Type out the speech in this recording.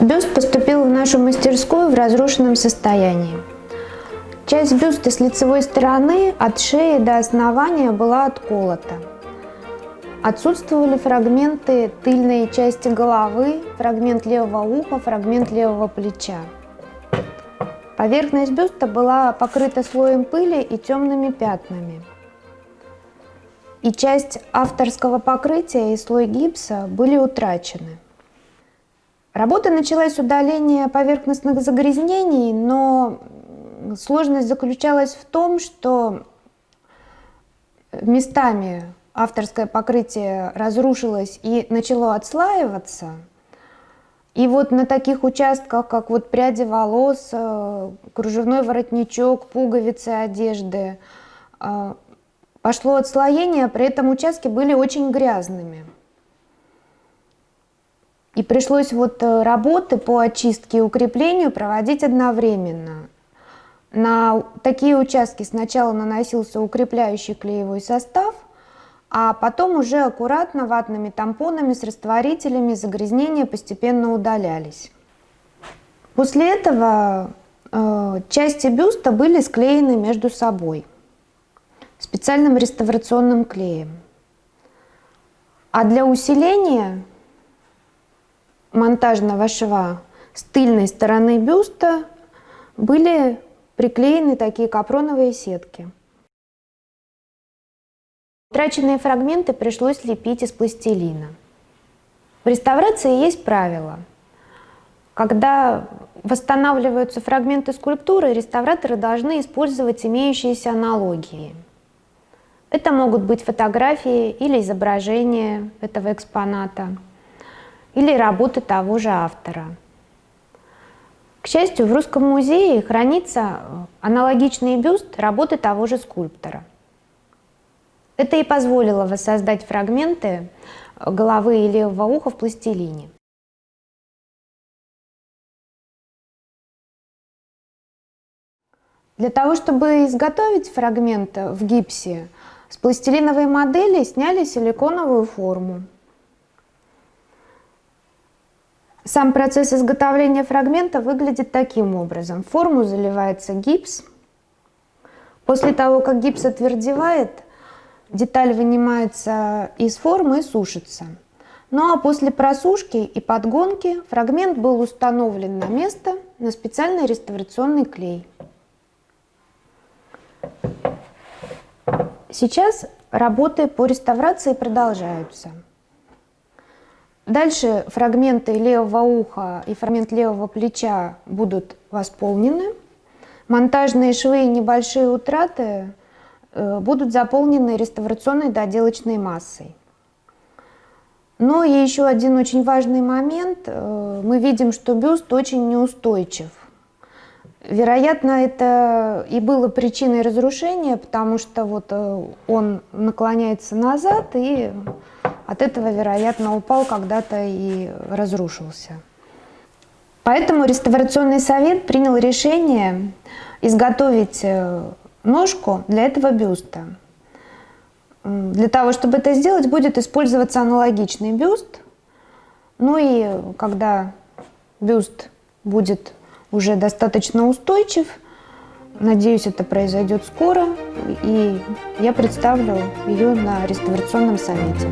Бюст поступил в нашу мастерскую в разрушенном состоянии. Часть бюста с лицевой стороны от шеи до основания была отколота. Отсутствовали фрагменты тыльной части головы, фрагмент левого уха, фрагмент левого плеча. Поверхность бюста была покрыта слоем пыли и темными пятнами. И часть авторского покрытия и слой гипса были утрачены. Работа началась с удаления поверхностных загрязнений, но сложность заключалась в том, что местами авторское покрытие разрушилось и начало отслаиваться. И вот на таких участках, как вот пряди волос, кружевной воротничок, пуговицы одежды, пошло отслоение, при этом участки были очень грязными. И пришлось вот работы по очистке и укреплению проводить одновременно. На такие участки сначала наносился укрепляющий клеевой состав, а потом уже аккуратно ватными тампонами с растворителями загрязнения постепенно удалялись. После этого части бюста были склеены между собой специальным реставрационным клеем. А для усиления монтажного шва с тыльной стороны бюста были приклеены такие капроновые сетки. Утраченные фрагменты пришлось лепить из пластилина. В реставрации есть правило. Когда восстанавливаются фрагменты скульптуры, реставраторы должны использовать имеющиеся аналогии. Это могут быть фотографии или изображения этого экспоната, или работы того же автора. К счастью, в Русском музее хранится аналогичный бюст работы того же скульптора. Это и позволило воссоздать фрагменты головы и левого уха в пластилине. Для того, чтобы изготовить фрагмент в гипсе, с пластилиновой модели сняли силиконовую форму. Сам процесс изготовления фрагмента выглядит таким образом. В форму заливается гипс. После того, как гипс отвердевает, деталь вынимается из формы и сушится. Ну а после просушки и подгонки фрагмент был установлен на место на специальный реставрационный клей. Сейчас работы по реставрации продолжаются. Дальше фрагменты левого уха и фрагмент левого плеча будут восполнены. Монтажные швы и небольшие утраты будут заполнены реставрационной доделочной массой. Но и еще один очень важный момент. Мы видим, что бюст очень неустойчив. Вероятно, это и было причиной разрушения, потому что вот он наклоняется назад и от этого, вероятно, упал когда-то и разрушился. Поэтому реставрационный совет принял решение изготовить ножку для этого бюста. Для того, чтобы это сделать, будет использоваться аналогичный бюст. Ну и когда бюст будет уже достаточно устойчив, надеюсь, это произойдет скоро, и я представлю ее на реставрационном совете.